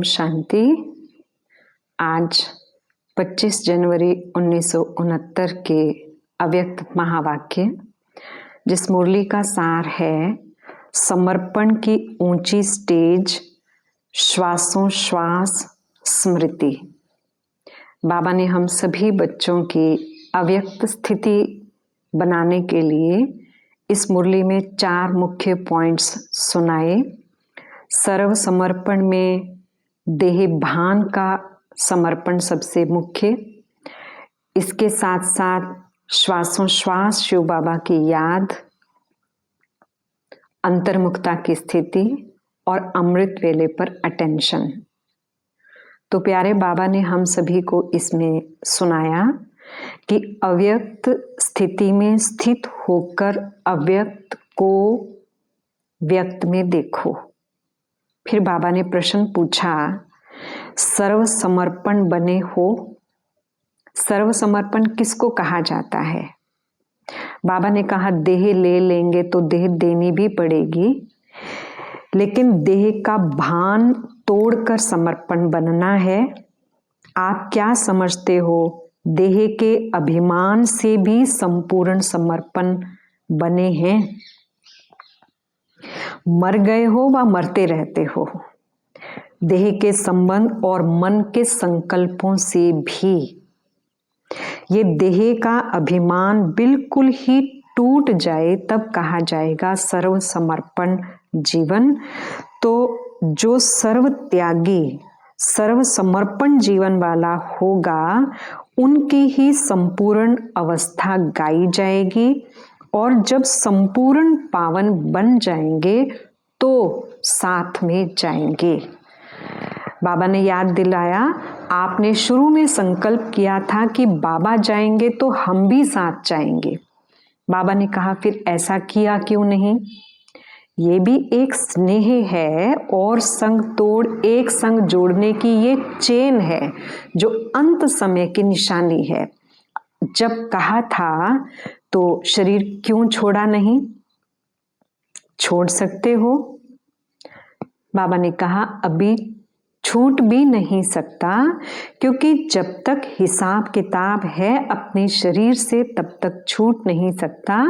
शांति। आज 25 जनवरी 1969 के अव्यक्त महावाक्य, जिस मुरली का सार है समर्पण की ऊंची स्टेज, श्वासों श्वास स्मृति। बाबा ने हम सभी बच्चों की अव्यक्त स्थिति बनाने के लिए इस मुरली में 4 मुख्य पॉइंट्स सुनाए। सर्व समर्पण में देह भान का समर्पण सबसे मुख्य, इसके साथ साथ श्वासों श्वास शिव बाबा की याद, अंतर्मुखता की स्थिति और अमृत वेले पर अटेंशन। तो प्यारे बाबा ने हम सभी को इसमें सुनाया कि अव्यक्त स्थिति में स्थित होकर अव्यक्त को व्यक्त में देखो। फिर बाबा ने प्रश्न पूछा, सर्व समर्पण बने हो। सर्व समर्पण किसको कहा जाता है? बाबा ने कहा देह ले लेंगे तो देह देनी भी पड़ेगी, लेकिन देह का भान तोड़कर समर्पण बनना है। आप क्या समझते हो? देह के अभिमान से भी संपूर्ण समर्पण बने हैं। मर गए हो व मरते रहते हो, देह के संबंध और मन के संकल्पों से भी। ये देह का अभिमान बिल्कुल ही टूट जाए तब कहा जाएगा सर्व समर्पण जीवन। तो जो सर्व त्यागी सर्व समर्पण जीवन वाला होगा, उनकी ही संपूर्ण अवस्था गाई जाएगी, और जब संपूर्ण पावन बन जाएंगे तो साथ में जाएंगे। बाबा ने याद दिलाया, आपने शुरू में संकल्प किया था कि बाबा जाएंगे तो हम भी साथ जाएंगे। बाबा ने कहा फिर ऐसा किया क्यों नहीं? ये भी एक स्नेह है और संग तोड़ एक संग जोड़ने की ये चेन है जो अंत समय की निशानी है। जब कहा था तो शरीर क्यों छोड़ा नहीं? छोड़ सकते हो। बाबा ने कहा अभी छूट भी नहीं सकता, क्योंकि जब तक हिसाब किताब है अपने शरीर से तब तक छूट नहीं सकता।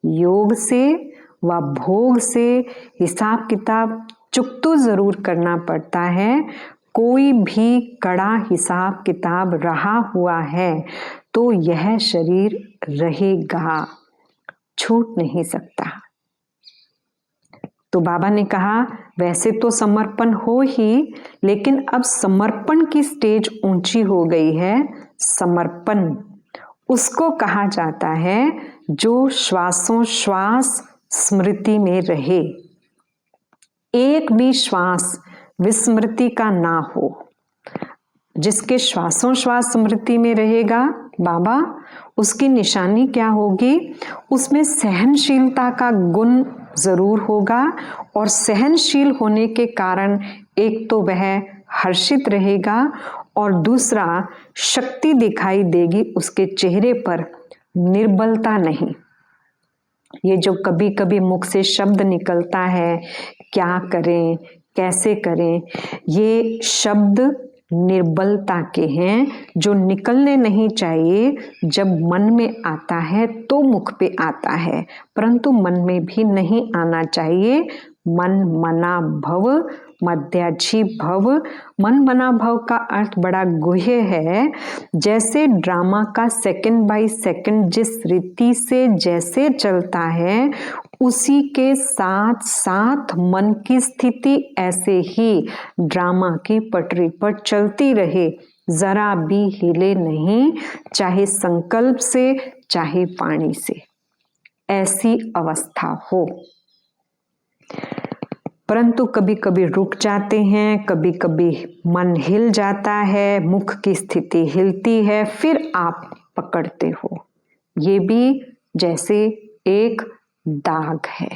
योग से व भोग से हिसाब किताब चुकतो जरूर करना पड़ता है। कोई भी कड़ा हिसाब किताब रहा हुआ है तो यह शरीर रहेगा, छूट नहीं सकता। तो बाबा ने कहा वैसे तो समर्पण हो ही, लेकिन अब समर्पण की स्टेज ऊंची हो गई है। समर्पण उसको कहा जाता है जो श्वासों श्वास स्मृति में रहे, एक भी श्वास विस्मृति का ना हो। जिसके श्वासों श्वास स्मृति में रहेगा बाबा, उसकी निशानी क्या होगी? उसमें सहनशीलता का गुण जरूर होगा, और सहनशील होने के कारण एक तो वह हर्षित रहेगा और दूसरा शक्ति दिखाई देगी उसके चेहरे पर, निर्बलता नहीं। ये जो कभी कभी मुख से शब्द निकलता है, क्या करें कैसे करें, ये शब्द निर्बलता के हैं जो निकलने नहीं चाहिए। जब मन में आता है तो मुख पे आता है, परंतु मन में भी नहीं आना चाहिए। मन मना भव मध्याजी भव। मन मना भव का अर्थ बड़ा गुह्य है। जैसे ड्रामा का सेकंड बाय सेकंड जिस रीति से जैसे चलता है, उसी के साथ साथ मन की स्थिति ऐसे ही ड्रामा की पटरी पर चलती रहे, जरा भी हिले नहीं, चाहे संकल्प से चाहे वाणी से, ऐसी अवस्था हो। परंतु कभी कभी रुक जाते हैं, कभी कभी मन हिल जाता है, मुख की स्थिति हिलती है, फिर आप पकड़ते हो। ये भी जैसे एक दाग है।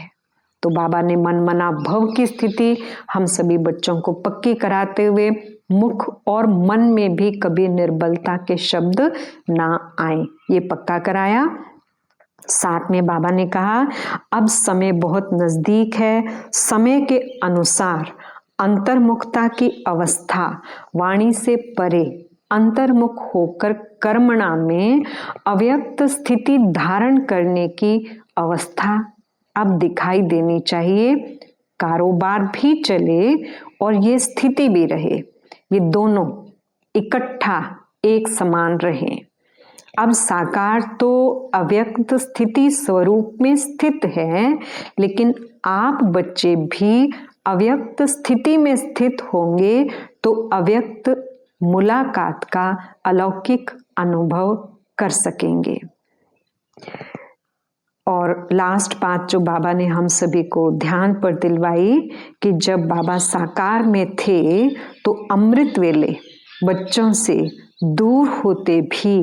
तो बाबा ने मन मना भव की स्थिति हम सभी बच्चों को पक्की कराते हुए मुख और मन में भी कभी निर्बलता के शब्द ना आए, ये पक्का कराया। साथ में बाबा ने कहा अब समय बहुत नजदीक है, समय के अनुसार अंतर्मुखता की अवस्था, वाणी से परे अंतर्मुख होकर कर्मणा में अव्यक्त स्थिति धारण करने की अवस्था अब दिखाई देनी चाहिए। कारोबार भी चले और ये स्थिति भी रहे, ये दोनों इकट्ठा एक समान रहे। अब साकार तो अव्यक्त स्थिति स्वरूप में स्थित है, लेकिन आप बच्चे भी अव्यक्त स्थिति में स्थित होंगे तो अव्यक्त मुलाकात का अलौकिक अनुभव कर सकेंगे। और लास्ट बात जो बाबा ने हम सभी को ध्यान पर दिलवाई कि जब बाबा साकार में थे तो अमृत वेले बच्चों से दूर होते भी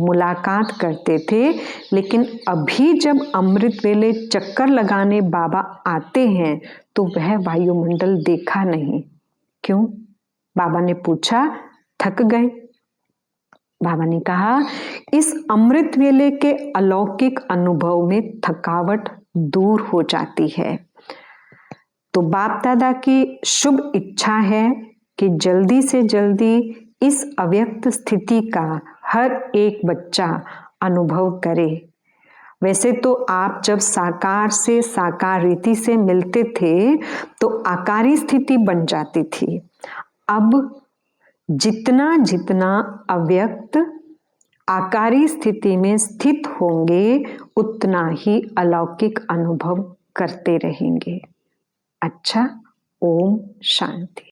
मुलाकात करते थे, लेकिन अभी जब अमृत वेले चक्कर लगाने बाबा आते हैं तो वह वायुमंडल देखा नहीं। क्यों? बाबा ने पूछा, थक गए? बाबा ने कहा, इस अमृत वेले के अलौकिक अनुभव में थकावट दूर हो जाती है। तो बाप दादा की शुभ इच्छा है कि जल्दी से जल्दी इस अव्यक्त स्थिति का हर एक बच्चा अनुभव करे। वैसे तो आप जब साकार से साकार रीति से मिलते थे तो आकारी स्थिति बन जाती थी। अब जितना जितना अव्यक्त आकारी स्थिति में स्थित होंगे उतना ही अलौकिक अनुभव करते रहेंगे। अच्छा, ओम शांति।